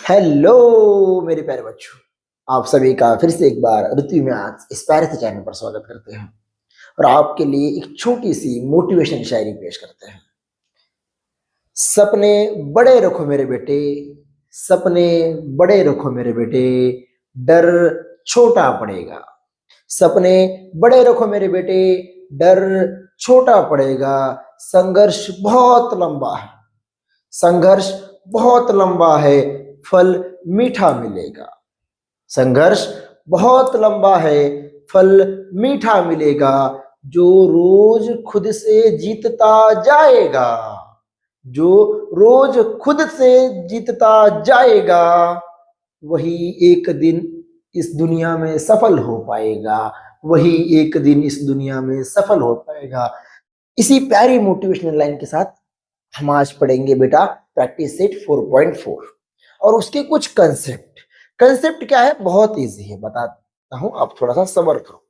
Hello मेरे प्यारे बच्चों, आप सभी का फिर से एक बार ऋतु में आज इस प्यारे से चैनल पर स्वागत करते हैं और आपके लिए एक छोटी सी मोटिवेशन शायरी पेश करते हैं। सपने बड़े रखो मेरे बेटे, सपने बड़े रखो मेरे बेटे, डर छोटा पड़ेगा। सपने बड़े रखो मेरे बेटे, डर छोटा पड़ेगा। संघर्ष बहुत लंबा है, संघर्ष बहुत लंबा है, फल मीठा मिलेगा। संघर्ष बहुत लंबा है, फल मीठा मिलेगा। जो रोज खुद से जीतता जाएगा, जो रोज खुद से जीतता जाएगा, वही एक दिन इस दुनिया में सफल हो पाएगा, वही एक दिन इस दुनिया में सफल हो पाएगा। इसी प्यारी मोटिवेशनल लाइन के साथ हम आज पढ़ेंगे बेटा प्रैक्टिस सेट 4.4 और उसके कुछ कंसेप्ट। कंसेप्ट क्या है? बहुत इजी है, बताता हूं, आप थोड़ा सा सब्र करो।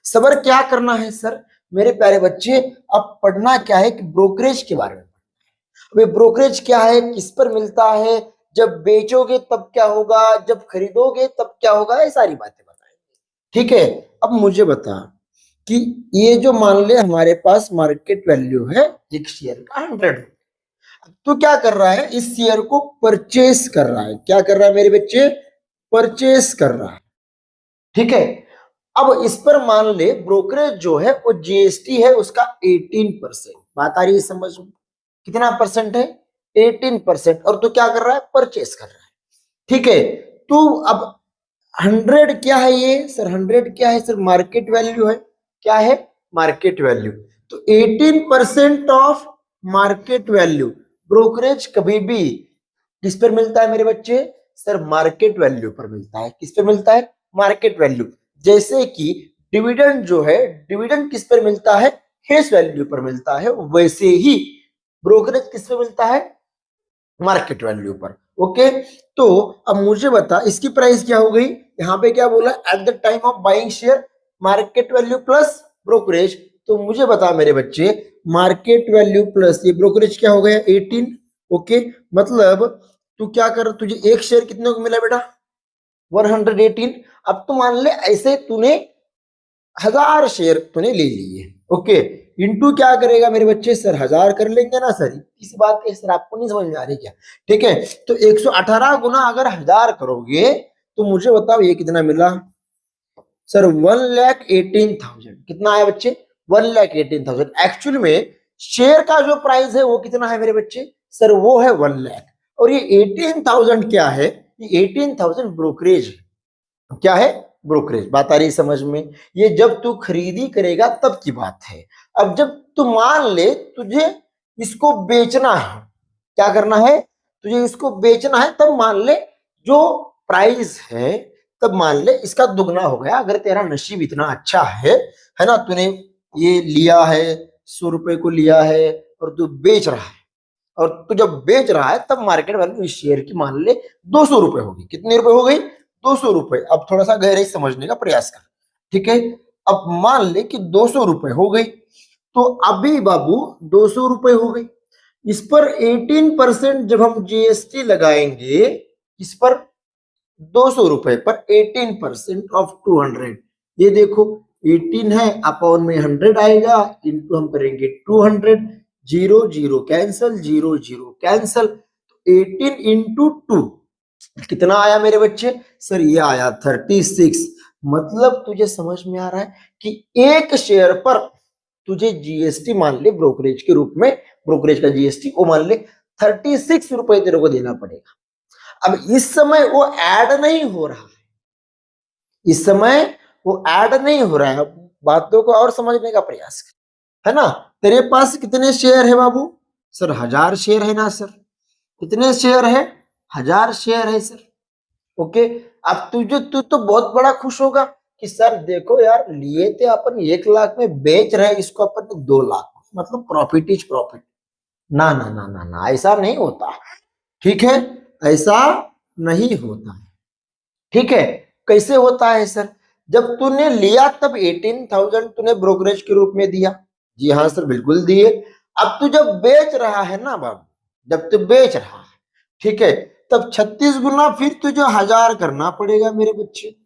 सब्र क्या करना है सर मेरे प्यारे बच्चे? अब पढ़ना क्या है कि ब्रोकरेज के बारे में। अबे ब्रोकरेज क्या है, किस पर मिलता है, जब बेचोगे तब क्या होगा, जब खरीदोगे तब क्या होगा, ये सारी बातें बताएंगे। ठीक है, अब मुझे बता कि ये जो मान ले हमारे पास मार्केट वैल्यू है एक शेयर का 100, तो क्या कर रहा है, इस शेयर को परचेस कर रहा है। क्या कर रहा है मेरे बच्चे? परचेस कर रहा है। ठीक है, अब इस पर मान ले ब्रोकरेज जो है वो जीएसटी है उसका 18%। बात आ रही है समझ में? कितना परसेंट है? 18%। और तो क्या कर रहा है? परचेस कर रहा है। ठीक है, तो अब 100 क्या है ये सर? 100 क्या है सर? मार्केट वैल्यू है। क्या है? Market value. तो 18% ऑफ मार्केट वैल्यू। ब्रोकरेज कभी भी किस पर मिलता है मेरे बच्चे? सर मार्केट वैल्यू पर मिलता है। किस पर मिलता है? Market value. जैसे कि डिविडेंड जो है, डिविडेंड किस पर मिलता है? फेस वैल्यू पर मिलता है। वैसे ही ब्रोकरेज किस पर मिलता है? मार्केट वैल्यू पर। ओके, तो अब मुझे बता इसकी प्राइस क्या हो गई? यहाँ पे क्या बोला? Eight the time of buying share market value plus brokerage. तो मुझे बता मेरे बच्चे, मार्केट वैल्यू प्लस ये ब्रोकरेज क्या हो गया? 18। ओके, मतलब तू क्या कर, तुझे एक शेयर कितने को मिला बेटा? 118। अब तो मान ले ऐसे तूने 1000 शेयर तूने ले लिए। ओके, इंटू क्या करेगा मेरे बच्चे? सर 1000 कर लेंगे ना सर? इस बात के सर आपको नहीं समझ में आ रही क्या? ठीक है, तो 118 गुना अगर 1000 करोगे तो मुझे बताओ ये कितना मिला? सर 1,18,000। कितना आया बच्चे? 1,18,000। एक्चुअल में शेयर का जो प्राइस है वो कितना है मेरे बच्चे? सर वो है 1 लाख। और ये 18,000 क्या है? ये 18,000 ब्रोकरेज है। क्या है? ब्रोकरेज। बात आ रही समझ में? ये जब तू खरीदी करेगा तब की बात है। अब जब तू मान ले तुझे इसको बेचना है, क्या करना है? तुझे इसको बेचना है, तब मान ले जो प्राइस है, तब मान ले इसका दुगना हो गया। अगर तेरा नसीब इतना अच्छा है ना, तूने ये लिया है, 100 रुपए को लिया है और तू बेच रहा है, और तू जब बेच रहा है तब मार्केट वैल्यू इस शेयर की मान ले 200 रुपए होगी। कितने रुपए हो गई? 200 रुपए। अब थोड़ा सा गहराई समझने का प्रयास कर। ठीक है, अब मान ले कि 200 रुपए हो गई, तो अभी बाबू 200 रुपए हो गई। इस पर 18% जब हम जीएसटी लगाएंगे, इस पर 200 रुपए पर 18% ऑफ 200, ये देखो 18 है अपॉन में 100 आएगा, इंटू हम करेंगे 200, zero zero cancel, zero zero cancel, तो 18 इंटू 2 कितना आया मेरे बच्चे? सर ये आया 36। मतलब तुझे समझ में आ रहा है कि एक शेयर पर तुझे जीएसटी मान ले ब्रोकरेज के रूप में, ब्रोकरेज का जीएसटी वो मान ले 36 रुपए तेरे को देना पड़ेगा। अब इस समय वो ऐड नहीं हो रहा है, इस समय वो ऐड नहीं हो रहा है। बातों को और समझने का प्रयास कर, है ना? तेरे पास कितने शेयर है बाबू? सर 1000 शेयर है ना सर? कितने शेयर है? 1000 शेयर है सर। ओके, अब तू तो बहुत बड़ा खुश होगा कि सर देखो यार, लिए थे अपन 1 लाख में, बेच रहे इसको अपन 2 लाख, मतलब प्रॉफिट इज प्रॉफिट। ना ना ना ना ना, ऐसा नहीं होता। ठीक है, ऐसा नहीं होता है। ठीक है, कैसे होता है सर? जब तूने लिया तब 18,000 तूने ब्रोकरेज के रूप में दिया। जी हाँ सर, बिल्कुल दिए। अब तू जब बेच रहा है ना बाबू, जब तू बेच रहा है, ठीक है, तब 36 गुना फिर तुझे 1000 करना पड़ेगा मेरे बच्चे।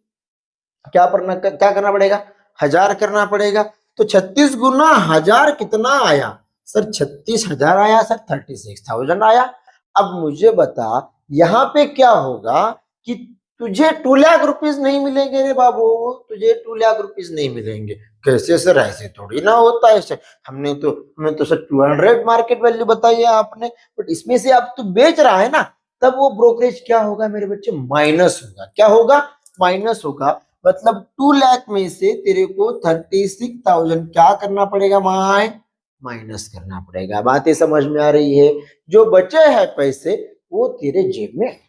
क्या करना पड़ेगा? 1000 करना पड़ेगा। तो 36 गुना 1000 कितना आया सर? 36,000 आया सर, 36,000 आया। अब मुझे बता यहाँ पे क्या होगा कि तुझे 2 लाख रुपीज नहीं मिलेंगे रे बाबू, तुझे 2 लाख रुपीज नहीं मिलेंगे। कैसे सर? ऐसे थोड़ी ना होता है सर। हमें तो सर 200 मार्केट वैल्यू बताई है आपने, बट इसमें से अब तू बेच रहा है ना, तब वो ब्रोकरेज क्या होगा मेरे बच्चे? माइनस होगा। क्या होगा? माइनस होगा। मतलब 2 लाख में से तेरे को 36,000 क्या करना पड़ेगा? माइनस करना पड़ेगा। बातें समझ में आ रही है? जो बचे हैं पैसे वो तेरे जेब में आएंगे।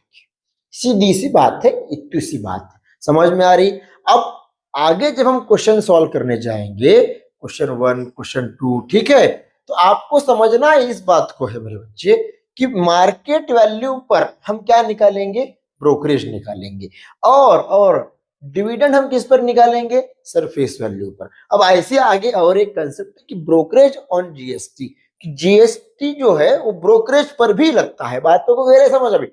सीधी सी बात है, इतनी सी बात है। समझ में आ रही? अब आगे जब हम क्वेश्चन सॉल्व करने जाएंगे, क्वेश्चन 1, क्वेश्चन 2, ठीक है, तो आपको समझना है इस बात को है मेरे बच्चे कि मार्केट वैल्यू पर हम क्या निकालेंगे? ब्रोकरेज निकालेंगे। और डिविडेंड हम किस पर निकालेंगे? सर फेस वैल्यू पर। अब ऐसे आगे और एक कंसेप्ट है कि ब्रोकरेज ऑन जीएसटी, जीएसटी जो है वो ब्रोकरेज पर भी लगता है। बातों को गहरे समझ। अभी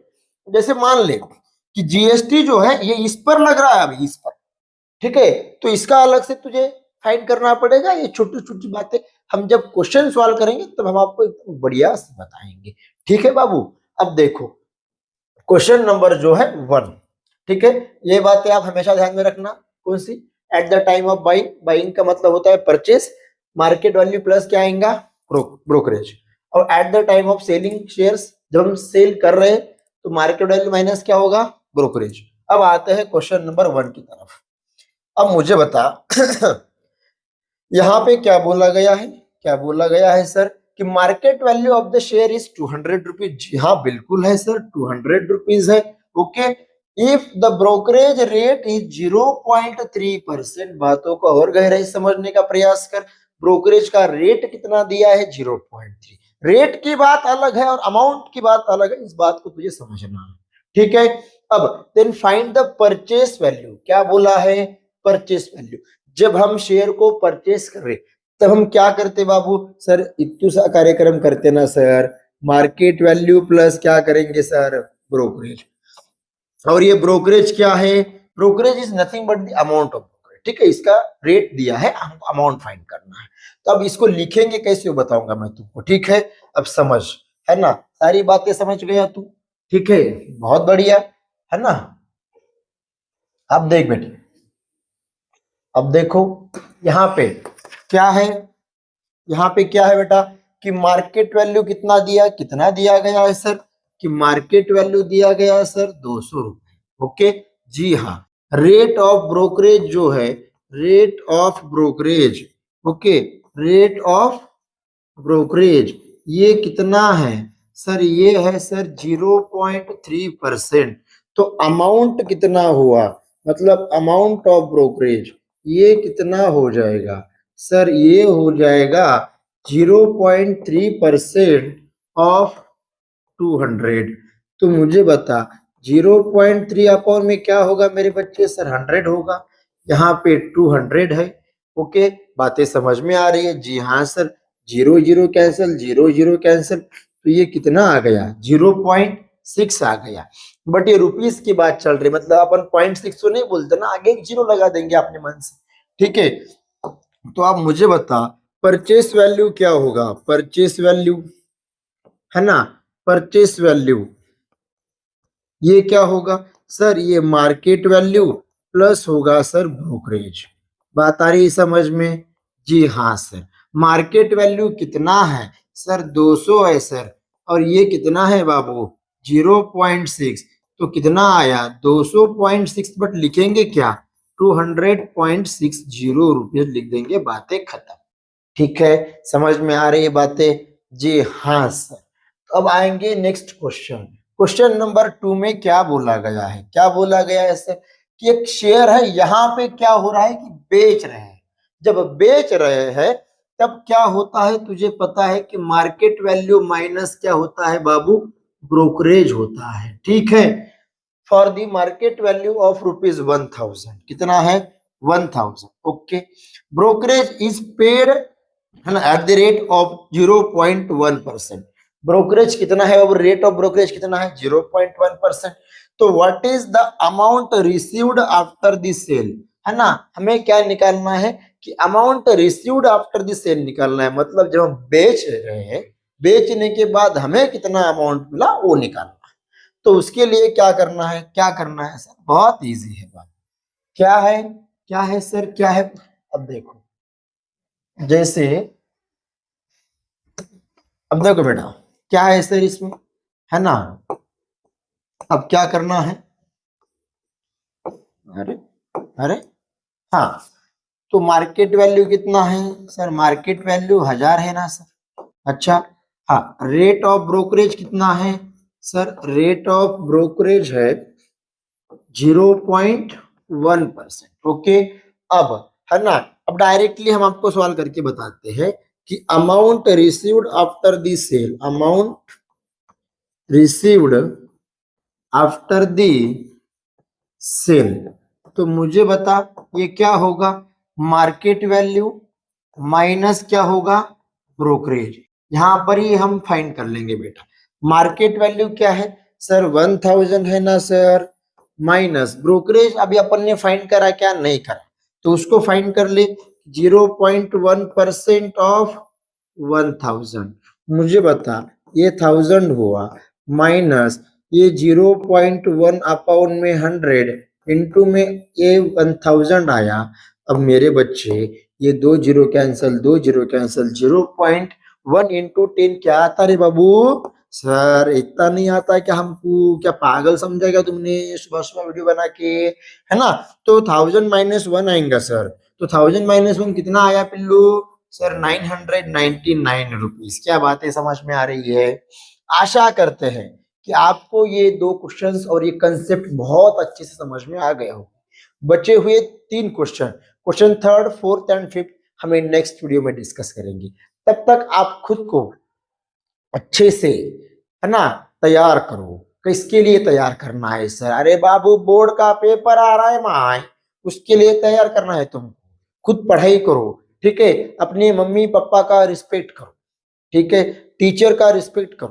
जैसे मान ले कि जीएसटी जो है ये इस पर लग रहा है, अभी इस पर, ठीक है, तो इसका अलग से तुझे फाइंड करना पड़ेगा। ये छोटी छोटी बातें हम जब क्वेश्चन सॉल्व करेंगे तब हम आपको एकदम बढ़िया से बताएंगे। ठीक है बाबू? अब देखो क्वेश्चन नंबर जो है 1, ठीक है, ये बातें आप हमेशा ध्यान में रखना। कौन सी? At the time of buying, buying का मतलब होता है परचेस, मार्केट वैल्यू प्लस क्या आएगा? ब्रोकरेज। और eight the time of selling shares, जब हम सेल कर रहे हैं तो मार्केट वैल्यू माइनस क्या होगा? ब्रोकरेज। अब आते हैं क्वेश्चन नंबर 1 की तरफ। अब मुझे बता यहाँ पे क्या बोला गया है? क्या बोला गया है सर कि market value of the share is 200 rupees. जी हाँ बिल्कुल है सर, 200 रुपीज है। Okay, if the brokerage rate is 0.3%। बातों को और गहराई समझने का प्रयास कर। ब्रोकरेज का रेट कितना दिया है? 0.3। रेट की बात अलग है और अमाउंट की बात अलग है, इस बात को तुझे समझना है। ठीक है, अब then find the purchase value. क्या बोला है? Purchase value. जब हम शेयर को परचेस कर रहे तब हम क्या करते बाबू? सर इतू सा कार्यक्रम करते ना सर, मार्केट वैल्यू प्लस क्या करेंगे सर? ब्रोकरेज। और ये ब्रोकरेज क्या है? Brokerage is nothing but the amount of brokerage. ठीक है, इसका रेट दिया है, हमको अमाउंट फाइंड करना है। तो अब इसको लिखेंगे कैसे वो बताऊंगा मैं तुमको। ठीक है, अब समझ, है ना? सारी बातें समझ गया तू? ठीक है, बहुत बढ़िया, है ना? अब देख बेटे, अब देखो यहाँ पे क्या है? यहाँ पे क्या है बेटा कि मार्केट वैल्यू कितना दिया गया है सर? कि मार्केट वैल्यू दिया गया है सर 200 रुपए। ओके, जी हाँ। रेट ऑफ ब्रोकरेज जो है, rate of brokerage, okay, rate of brokerage ये कितना है सर? ये है सर 0.3%। तो अमाउंट कितना हुआ? मतलब अमाउंट ऑफ ब्रोकरेज ये कितना हो जाएगा सर? ये हो जाएगा 0.3% ऑफ 200। तो मुझे बता 0.3 अपॉन में क्या होगा मेरे बच्चे? सर 100 होगा। यहाँ पे 200 है। ओके, बातें समझ में आ रही है? जी हाँ सर। 0 0 कैंसिल, 0 0 कैंसिल, तो ये कितना आ गया? 0.6 आ गया। बट ये रुपीस की बात चल रही, मतलब अपन 0.6 तो नहीं बोलते ना, आगे एक जीरो लगा देंगे अपने मन से। ठीक है, तो आप मुझे बता परचेस वैल्यू क्या होगा? परचेस वैल्यू, है ना? परचेस वैल्यू ये क्या होगा सर? ये मार्केट वैल्यू प्लस होगा सर ब्रोकरेज। बात आ रही समझ में? जी हाँ सर। मार्केट वैल्यू कितना है सर? 200 है सर। और ये कितना है बाबू? 0.6। तो कितना आया? 200.6। बट लिखेंगे क्या? 200.60 रुपये लिख देंगे, बातें खत्म। ठीक है, समझ में आ रही है बातें? जी हाँ सर। अब आएंगे नेक्स्ट क्वेश्चन। क्वेश्चन नंबर 2 में क्या बोला गया है? क्या बोला गया है सर कि एक शेयर है, यहाँ पे क्या हो रहा है कि बेच रहे हैं। जब बेच रहे हैं तब क्या होता है तुझे पता है कि मार्केट वैल्यू माइनस क्या होता है बाबू? ब्रोकरेज होता है। ठीक है, for the market value of ₹1000 कितना है? 1000। ओके, ब्रोकरेज इज पेड, है ना, at the rate of 0.1%। Brokerage कितना है और रेट ऑफ ब्रोकरेज कितना है 0.1%। तो what is the amount received after the sale, है ना, हमें क्या निकालना है कि amount received after the sale निकालना है, मतलब जब हम बेच रहे हैं, बेचने के बाद हमें कितना अमाउंट मिला वो निकालना है। तो उसके लिए क्या करना है, क्या करना है सर, बहुत इजी है बात। क्या है, क्या है सर, क्या है, अब देखो, जैसे अब देखो बेटा क्या है सर इसमें, है ना, अब क्या करना है, अरे अरे हाँ, तो मार्केट वैल्यू कितना है सर, मार्केट वैल्यू 1000 है ना सर। अच्छा, हाँ, रेट ऑफ ब्रोकरेज कितना है सर, रेट ऑफ ब्रोकरेज है 0.1%। ओके, अब है ना, अब डायरेक्टली हम आपको सवाल करके बताते हैं कि amount received after the sale, amount received after the sale, तो मुझे बता ये क्या होगा, मार्केट वैल्यू माइनस क्या होगा, ब्रोकरेज। यहां पर ही हम फाइंड कर लेंगे बेटा, मार्केट वैल्यू क्या है सर 1000 है ना सर, माइनस ब्रोकरेज अभी अपन ने फाइंड करा क्या, नहीं करा, तो उसको फाइंड कर ले, 0.1% ऑफ 1000, मुझे बता ये 1000 हुआ, माइनस ये 0.1 अपॉन में 100 इंटू में ये 1000 आया। अब मेरे बच्चे ये 2 zero cancel, 2 zero cancel, 0.1 into 10 क्या आता रे बाबू, सर इतना नहीं आता क्या हमको, क्या पागल समझेगा तुमने सुबह सुबह वीडियो बना के, है ना। तो 1000 - 1 आएगा सर, तो 1000 - 1 कितना आया पिल्लू, सर 999 रुपीज। क्या बातें समझ में आ रही है, आशा करते हैं कि आपको ये 2 क्वेश्चंस और ये कंसेप्ट बहुत अच्छे से समझ में आ गए हो। बचे हुए 3 question, question third, fourth and fifth हमें नेक्स्ट वीडियो में डिस्कस करेंगे। तब तक आप खुद को अच्छे से, है ना, तैयार करो। किसके लिए तैयार करना है सर, अरे बाबू बोर्ड का पेपर आ रहा है माए, उसके लिए तैयार करना है तुमको। खुद पढ़ाई करो, ठीक है, अपने मम्मी पापा का रिस्पेक्ट करो, ठीक है, टीचर का रिस्पेक्ट करो,